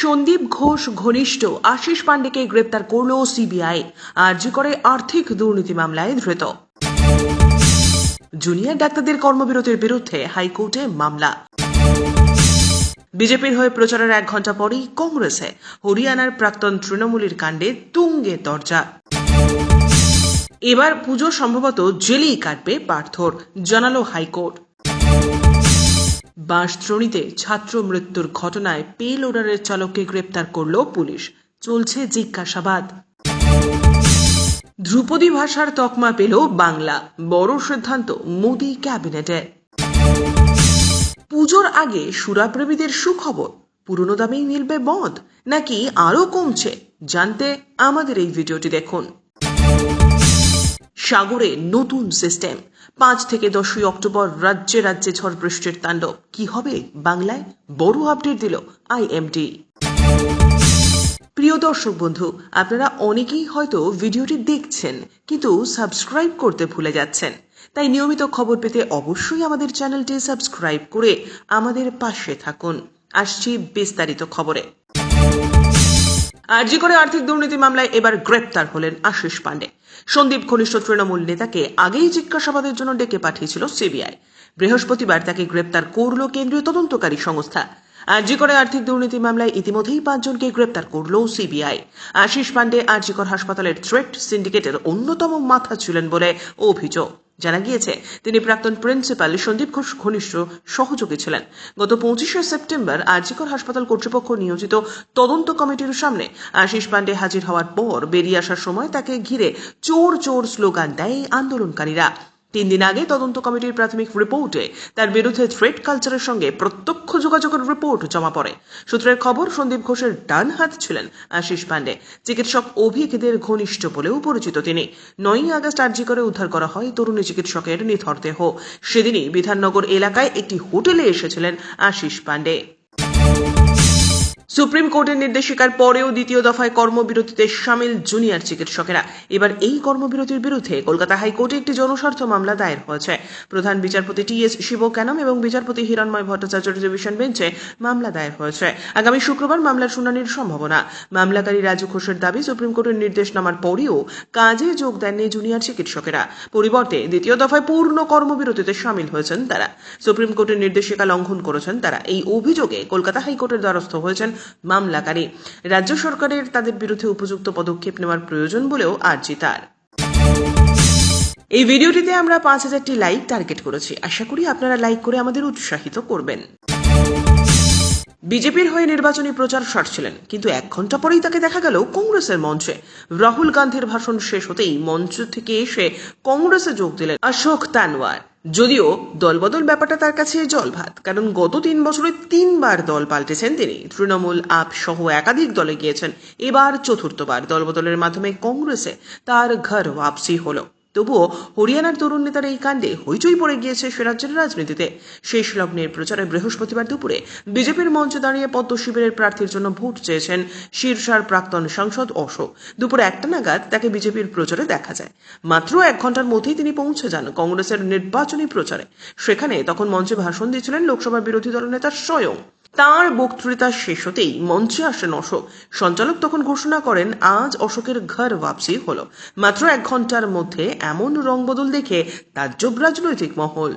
সন্দীপ ঘোষ ঘনিষ্ঠ আশিস পান্ডেকে গ্রেপ্তার করল সিবিআই। আরজি করে আর্থিক দুর্নীতি মামলায় ধৃত। জুনিয়র ডাক্তারদের কর্মবিরতির বিরুদ্ধে হাইকোর্টে মামলা। বিজেপির হয়ে প্রচারের 1 ঘণ্টা পরেই কংগ্রেসে হরিয়ানার প্রাক্তন তৃণমূলের কাণ্ডে তুঙ্গে দরজা। এবার পুজো সম্ভবত জেলেই কাটবে পার্থর, জানালো হাইকোর্ট। বাঁশদ্রোণীতে ছাত্র মৃত্যুর ঘটনায় পে লোডারের চালককে গ্রেপ্তার করল পুলিশ, চলছে জিজ্ঞাসাবাদ। ধ্রুপদী ভাষার তকমা পেল বাংলা, বড় সিদ্ধান্ত মোদী ক্যাবিনেটে। পুজোর আগে সুরাপ্রেমীদের সুখবর, পুরনো দামেই মিলবে মদ নাকি আরো কমছে, জানতে আমাদের এই ভিডিওটি দেখুন। সাগরে নতুন সিস্টেম, 5 থেকে 10 অক্টোবর রাজ্যে রাজ্যে ঝড় বৃষ্টির তাণ্ডব। কি হবে বাংলায়, বড় আপডেট দিল আইএমডি। প্রিয় দর্শক বন্ধু, আপনারা অনেকেই হয়তো ভিডিওটি দেখছেন কিন্তু সাবস্ক্রাইব করতে ভুলে যাচ্ছেন। তাই নিয়মিত খবর পেতে অবশ্যই আমাদের চ্যানেলটি সাবস্ক্রাইব করে আমাদের পাশে থাকুন। আসছি বিস্তারিত খবরে। আরজি করে আর্থিক দুর্নীতি মামলায় এবার গ্রেপ্তার হলেন আশিস পান্ডে। সন্দীপ ঘনিষ্ঠ তৃণমূল নেতাকে আগেই জিজ্ঞাসাবাদের জন্য ডেকে পাঠিয়েছিল সিবিআই। বৃহস্পতিবার তাকে গ্রেপ্তার করল কেন্দ্রীয় তদন্তকারী সংস্থা। আরজি করে আর্থিক দুর্নীতি মামলায় ইতিমধ্যেই 5 জনকে গ্রেপ্তার করল সিবিআই। আশিস পান্ডে আরজিকর হাসপাতালের থ্রেট সিন্ডিকেটের অন্যতম মাথা ছিলেন বলে অভিযোগ। জানা গিয়েছে তিনি প্রাক্তন প্রিন্সিপাল সন্দীপ ঘোষ ঘনিষ্ঠ সহযোগী ছিলেন। গত 25শে সেপ্টেম্বর আরজিকর হাসপাতাল কর্তৃপক্ষ নিয়োজিত তদন্ত কমিটির সামনে আশিস পান্ডে হাজির হওয়ার পর বেরিয়ে আসার সময় তাকে ঘিরে চোর চোর স্লোগান দেয় আন্দোলনকারীরা। 3 দিন আগে তদন্ত কমিটির প্রাথমিক রিপোর্টে তার বিরুদ্ধে থ্রেট কালচারের সঙ্গে প্রত্যক্ষ যোগাযোগের রিপোর্ট জমা পড়ে। সূত্রের খবর, সন্দীপ ঘোষের ডান হাত ছিলেন আশিস পান্ডে। চিকিৎসক অভিজ্ঞদের ঘনিষ্ঠ বলেও পরিচিত তিনি। 9ই আগস্ট আরজি করে উদ্ধার করা হয় তরুণী চিকিৎসকের নিথর দেহ। সেদিনই বিধাননগর এলাকায় একটি হোটেলে এসেছিলেন আশিস পান্ডে। সুপ্রিম কোর্টের নির্দেশিকার পরেও দ্বিতীয় দফায় কর্মবিরতিতে সামিল জুনিয়র চিকিৎসকেরা। এবার এই কর্মবিরতির বিরুদ্ধে কলকাতা হাইকোর্টে একটি জনস্বার্থ মামলা দায়ের হয়েছে। প্রধান বিচারপতি টি.এস. শিবকানম এবং বিচারপতি হিরণময় ভট্টাচার্যের ডিভিশন বেঞ্চে মামলা দায়ের হয়েছে। আগামী শুক্রবার মামলার শুনানির সম্ভাবনা। মামলাকারী রাজু ঘোষের দাবি, সুপ্রিম কোর্টের নির্দেশ নামার পরেও কাজে যোগ দেননি জুনিয়র চিকিৎসকেরা। পরিবর্তে দ্বিতীয় দফায় পূর্ণ কর্মবিরতিতে সামিল হয়েছেন তারা। সুপ্রিম কোর্টের নির্দেশিকা লঙ্ঘন করেছেন তারা। এই অভিযোগে কলকাতা হাইকোর্টের দ্বারস্থ হয়েছেন মামলাকারী। রাজ্য সরকারের তাদের বিরুদ্ধে উপযুক্ত পদক্ষেপ নেওয়ার প্রয়োজন বলেও আর্জি তার। এই ভিডিওটিতে আমরা 5000টি লাইক টার্গেট করেছি। আশা করি আপনারা লাইক করে আমাদের উৎসাহিত করবেন। বিজেপির হয়ে নির্বাচনী প্রচার সারছিলেন, কিন্তু 1 ঘণ্টা পরেই তাকে দেখা গেল কংগ্রেসের মঞ্চে। রাহুল গান্ধীর ভাষণ শেষ হতেই মঞ্চ থেকে এসে কংগ্রেসে যোগ দিলেন অশোক তানওয়ার। যদিও দলবদল ব্যাপারটা তার কাছে জলভাত, কারণ গত 3 বছরে 3 বার দল পাল্টেছেন তিনি। তৃণমূল, আপ সহ একাধিক দলে গিয়েছেন। এবার 4র্থবার দলবদলের মাধ্যমে কংগ্রেসে তার ঘর ওয়াপসি হলো। তবুও হরিয়ানার তরুণ নেতার এই কাণ্ডে হইচই পড়ে গিয়েছে সে রাজ্যের রাজনীতিতে। শেষ লগ্নের প্রচারে বৃহস্পতিবার দুপুরে বিজেপির মঞ্চে দাঁড়িয়ে পদ্ম শিবিরের প্রার্থীর জন্য ভোট চেয়েছেন শিরসার প্রাক্তন সাংসদ অশোক। দুপুর 1টা নাগাদ তাকে বিজেপির প্রচারে দেখা যায়। মাত্র 1 ঘণ্টার মধ্যেই তিনি পৌঁছে যান কংগ্রেসের নির্বাচনী প্রচারে। সেখানে তখন মঞ্চে ভাষণ দিচ্ছিলেন লোকসভার বিরোধী দলনেতা স্বয়ং। তাঁর বক্তৃতা শেষ হতেই মঞ্চে আসেন অশোক। সঞ্চালক তখন ঘোষণা করেন আজ অশোকের ঘর ওয়াপসি হলো। মাত্র 1 ঘণ্টার মধ্যে এমন রংবদল দেখে তাজ্জব রাজনৈতিক মহল।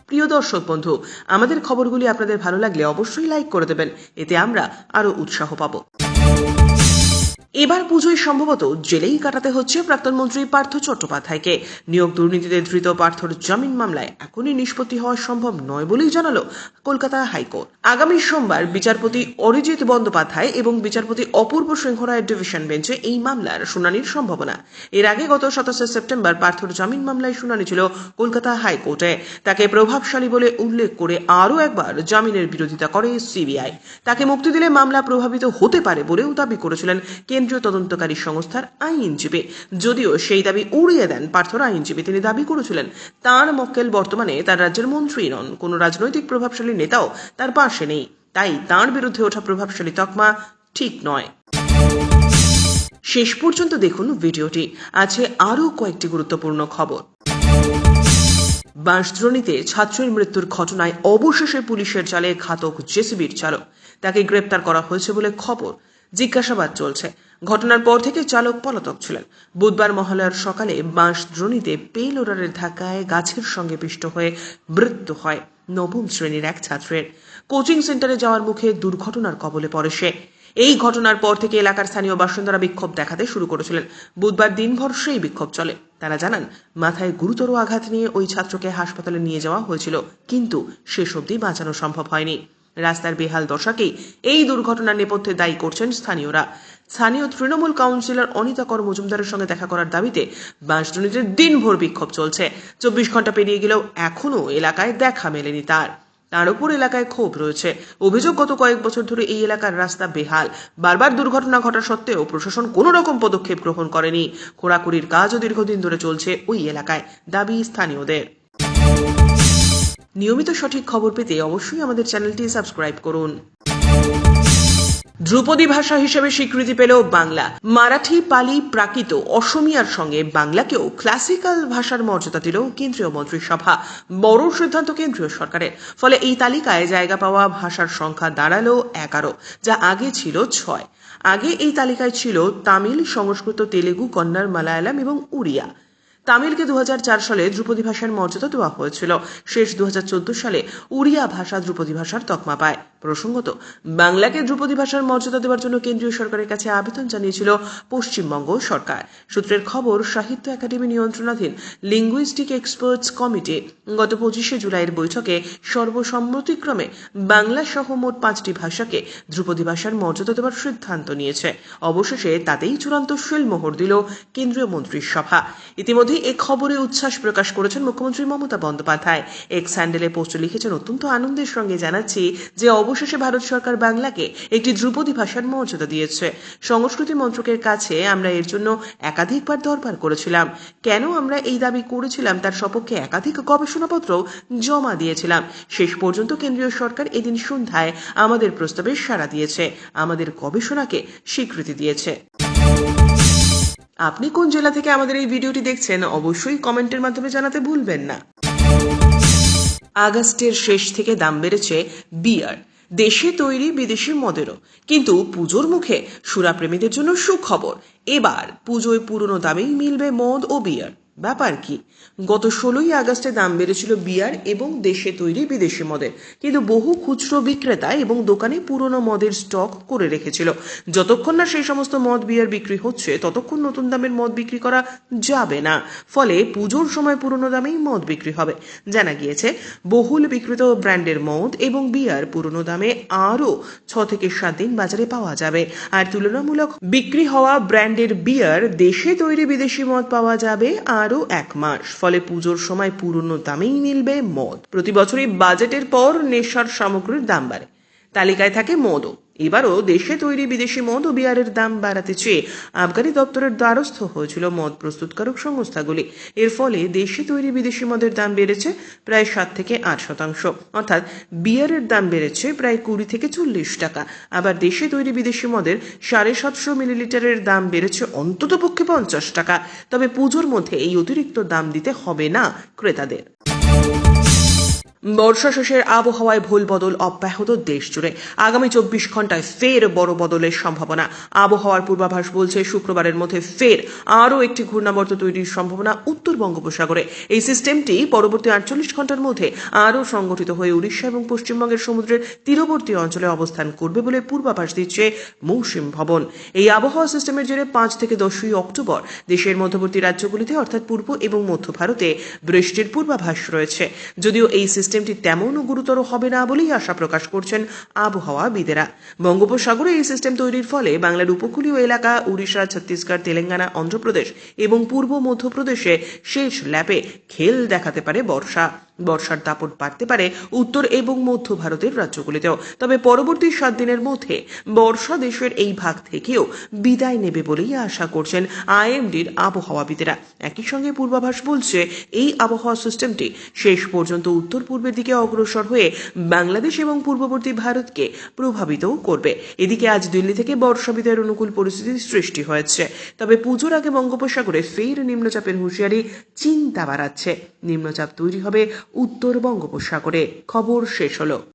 প্রিয় দর্শক বন্ধু, আমাদের খবরগুলি আপনাদের ভালো লাগলে অবশ্যই লাইক করে দেবেন, এতে আমরা আরো উৎসাহ পাবো। এবার পুজোয় সম্ভবত জেলেই কাটাতে হচ্ছে প্রাক্তন মন্ত্রী পার্থ চট্টোপাধ্যায়কে। নিয়োগ দুর্নীতিতে ধৃত পার্থর জামিন মামলায় এখনই নিষ্পত্তি হওয়া সম্ভব নয় বলেই জানালো কলকাতা হাইকোর্ট। আগামী সোমবার বিচারপতি অরিজিৎ বন্দ্যোপাধ্যায় এবং বিচারপতি অপূর্ব সিংহ রায়ের ডিভিশন বেঞ্চে এই মামলার শুনানির সম্ভাবনা। এর আগে গত 27শে সেপ্টেম্বর পার্থর জামিন মামলায় শুনানি ছিল কলকাতা হাইকোর্টে। তাকে প্রভাবশালী বলে উল্লেখ করে আরও একবার জামিনের বিরোধিতা করে সিবিআই। তাকে মুক্তি দিলে মামলা প্রভাবিত হতে পারে বলেও দাবি করেছিলেন কেন্দ্রীয় তদন্তকারী সংস্থার আইনজীবী। যদিও সেই দাবি উড়িয়ে দেন পার্থর আইনজীবী। তিনি দাবি করেছিলেন তাঁর মক্কেল বর্তমানে তার রাজ্যের মন্ত্রী নন, কোন রাজনৈতিক প্রভাবশালী নেতাও তার পাশে নেই, তাই তাঁর বিরুদ্ধে ওঠা প্রভাবশালী তকমা ঠিক নয়। শেষ পর্যন্ত দেখুন ভিডিওটি, আছে আরও কয়েকটি গুরুত্বপূর্ণ খবর। বাঁশদ্রোণীতে ছাত্রের মৃত্যুর ঘটনায় অবশেষে পুলিশের জালে ঘাতক জেসিবির চালক, তাকে গ্রেপ্তার করা হয়েছে বলে খবর। জিজ্ঞাসাবাদ চলছে। ঘটনার পর থেকে চালক পলাতক ছিলেন। বুধবার মহালয়ার সকালে বাঁশদ্রোণীতে পে লোডারের ধাক্কায় গাছের সঙ্গে পিষ্ট হয়ে মৃত্যু হয় নবম শ্রেণীর এক ছাত্রের। কোচিং সেন্টারে যাওয়ার মুখে দুর্ঘটনার কবলে পড়ে সে। এই ঘটনার পর থেকে এলাকার স্থানীয় বাসিন্দারা বিক্ষোভ দেখাতে শুরু করেছিলেন। বুধবার দিনভর সেই বিক্ষোভ চলে। তারা জানান, মাথায় গুরুতর আঘাত নিয়ে ওই ছাত্রকে হাসপাতালে নিয়ে যাওয়া হয়েছিল, কিন্তু শেষ অবধি বাঁচানো সম্ভব হয়নি। রাস্তার বেহাল দশাকেই এই দুর্ঘটনার নেপথ্যে দায়ী করছেন স্থানীয়রা। স্থানীয় তৃণমূল কাউন্সিলর অনিতা কর মজুমদারের সঙ্গে দেখা করার দাবিতে বাঁশদ্রোণীতে দিনভর বিক্ষোভ চলছে। 24 ঘন্টা পেরিয়ে গেলেও এখনো এলাকায় দেখা মেলেনি তার উপর এলাকায় ক্ষোভ রয়েছে। অভিযোগ, গত কয়েক বছর ধরে এই এলাকার রাস্তা বেহাল। বারবার দুর্ঘটনা ঘটা সত্ত্বেও প্রশাসন কোনো রকম পদক্ষেপ গ্রহণ করেনি। খোঁড়াখুড়ির কাজও দীর্ঘদিন ধরে চলছে ওই এলাকায়, দাবি স্থানীয়দের। নিয়মিত সঠিক খবর পেতে অবশ্যই আমাদের চ্যানেলটি সাবস্ক্রাইব করুন। ধ্রুপদী ভাষা হিসেবে স্বীকৃতি পেল বাংলা। মারাঠি, পালি, প্রাকৃত, অসমিয়ার সঙ্গে বাংলাকেও ক্লাসিক্যাল ভাষার মর্যাদা দিল কেন্দ্রীয় মন্ত্রিসভা। বড় সিদ্ধান্ত কেন্দ্রীয় সরকারের। ফলে এই তালিকায় জায়গা পাওয়া ভাষার সংখ্যা দাঁড়ালো 11, যা আগে ছিল 6। আগে এই তালিকায় ছিল তামিল, সংস্কৃত, তেলেগু, কন্নড়, মালায়ালাম এবং উড়িয়া। তামিলকে 2004 সালে ধ্রুপদী ভাষার মর্যাদা দেওয়া হয়েছিল। শেষ 2014 সালে উড়িয়া ভাষা ধ্রুপদী ভাষার তকমা পায়। প্রসঙ্গত, বাংলাকে ধ্রুপদী ভাষার মর্যাদা দেওয়ার জন্য কেন্দ্রীয় সরকারের কাছে আবেদন জানিয়েছিল পশ্চিমবঙ্গ সরকার। সূত্রের খবর, সাহিত্য একাডেমি নিয়ন্ত্রণাধীন লিঙ্গুইস্টিক এক্সপার্টস কমিটি গত 25 জুলাইয়ের বৈঠকে সর্বসম্মতিক্রমে বাংলা সহ মোট 5টি ভাষাকে ধ্রুপদী ভাষার মর্যাদা দেওয়ার সিদ্ধান্ত নিয়েছে। অবশেষে তাতেই চূড়ান্ত সিলমোহর দিল কেন্দ্রীয় মন্ত্রিসভা। ইতিমধ্যে এ খবরে উচ্ছ্বাস প্রকাশ করেছেন মুখ্যমন্ত্রী মমতা বন্দ্যোপাধ্যায়। এক্স হ্যান্ডেলে পোস্টে লিখেছেন, অত্যন্ত আনন্দের সঙ্গে জানাচ্ছি যে অবশেষে ভারত সরকার বাংলাকে একটি ধ্রুপদী ভাষার মর্যাদা দিয়েছে। সংস্কৃতি মন্ত্রকের কাছে আমরা এর জন্য একাধিকবার দরবার করেছিলাম। কেন আমরা এই দাবি করেছিলাম তার সপক্ষে একাধিক গবেষণাপত্র জমা দিয়েছিলাম। শেষ পর্যন্ত কেন্দ্রীয় সরকার এদিন সন্ধ্যায় আমাদের প্রস্তাবে সাড়া দিয়েছে, আমাদের গবেষণাকে স্বীকৃতি দিয়েছে। আপনি কোন জেলা থেকে আমাদের এই ভিডিওটি দেখছেন অবশ্যই কমেন্টের মাধ্যমে জানাতে ভুলবেন না। আগস্টের শেষ থেকে দাম বেড়েছে বিয়ার, দেশে তৈরি বিদেশি মদেরও। কিন্তু পুজোর মুখে সুরাপ্রেমীদের জন্য সুখবর, এবার পুজোয় পুরনো দামেই মিলবে মদ ও বিয়ার। ব্যাপার কি? গত 16ই আগস্টে দাম বেড়েছিল বিয়ার এবং দেশে তৈরি বিদেশি মদের, কিন্তু বহু খুচরো বিক্রেতা এবং দোকানে পুরনো মদের স্টক করে রেখেছিল। যতক্ষণ না সেই সমস্ত মদ বিয়ার বিক্রি হচ্ছে ততক্ষণ নতুন দামের মদ বিক্রি করা যাবে না। ফলে পুজোর সময় পুরনো দামেই মদ বিক্রি হবে। জানা গিয়েছে, বহুল বিক্রিত ব্র্যান্ডের মদ এবং বিয়ার পুরনো দামে আরও 6 থেকে 7 দিন বাজারে পাওয়া যাবে। আর তুলনামূলক বিক্রি হওয়া ব্র্যান্ডের বিয়ার, দেশে তৈরি বিদেশি মদ পাওয়া যাবে আরও 1 মাস। ফলে পুজোর সময় পুরনো দামেই মিলবে মদ। প্রতি বছরই বাজেটের পর নেশার সামগ্রীর দাম বাড়ে, তালিকায় থাকে মদও। এবারও দেশে তৈরি বিদেশি মদ ও বিয়ারের দাম বাড়াতে চেয়ে আবগারি দপ্তরের দ্বারস্থ হয়েছিল মদ প্রস্তুতকারক সংস্থাগুলি। এর ফলে দেশে তৈরি বিদেশি মদের দাম বেড়েছে প্রায় 7 থেকে 8%। অর্থাৎ বিয়ারের দাম বেড়েছে প্রায় 20 থেকে 40 টাকা। আবার দেশে তৈরি বিদেশি মদের 750 মিলিলিটারের দাম বেড়েছে অন্ততপক্ষে 50 টাকা। তবে পুজোর মধ্যে এই অতিরিক্ত দাম দিতে হবে না ক্রেতাদের। বর্ষা শেষের আবহাওয়ায় ভুল বদল অব্যাহত দেশ জুড়ে। আগামী 24 ঘন্টায় ফের বড় বদলের সম্ভাবনা। আবহাওয়ার পূর্বাভাস বলছে শুক্রবারের মধ্যে ফের আরও একটি ঘূর্ণাবর্ত তৈরির সম্ভাবনা উত্তর বঙ্গোপসাগরে। এই সিস্টেমটি পরবর্তী 48 ঘন্টার মধ্যে আরও সংগঠিত হয়ে উড়িষ্যা এবং পশ্চিমবঙ্গের সমুদ্রের তীরবর্তী অঞ্চলে অবস্থান করবে বলে পূর্বাভাস দিচ্ছে মৌসুম ভবন। এই আবহাওয়া সিস্টেমের জেরে 5 থেকে 10ই অক্টোবর দেশের মধ্যবর্তী রাজ্যগুলিতে অর্থাৎ পূর্ব এবং মধ্য ভারতে বৃষ্টির পূর্বাভাস রয়েছে। যদিও এই সিস্টেমটি তেমন গুরুতর হবে না বলেই আশা প্রকাশ করছেন আবহাওয়াবিদেরা। বঙ্গোপসাগরে এই সিস্টেম তৈরির ফলে বাংলার উপকূলীয় এলাকা, উড়িষ্যা, ছত্তিশগড়, তেলেঙ্গানা, অন্ধ্রপ্রদেশ এবং পূর্ব মধ্যপ্রদেশে শেষ ল্যাপে খেল দেখাতে পারে বর্ষা। বর্ষার দাপট বাড়তে পারে উত্তর এবং মধ্য ভারতের রাজ্যগুলিতেও। তবে পরবর্তী 7 দিনের মধ্যে বর্ষা দেশের এই ভাগ থেকেও বিদায় নেবে বলেই আশা করছেন আইএমডির আবহাওয়াবিদেরা। একই সঙ্গে পূর্বাভাস বলছে এই আবহাওয়া সিস্টেমটি শেষ পর্যন্ত উত্তর পূর্বের দিকে অগ্রসর হয়ে বাংলাদেশ এবং পূর্ববর্তী ভারতকে প্রভাবিতও করবে। এদিকে আজ দিল্লি থেকে বর্ষা বিদায়ের অনুকূল পরিস্থিতির সৃষ্টি হয়েছে। তবে পুজোর আগে বঙ্গোপসাগরে ফের নিম্নচাপের হুঁশিয়ারি চিন্তা বাড়াচ্ছে। নিম্নচাপ তৈরি হবে উত্তর বঙ্গোপসাগরে। খবর শেষ হলো।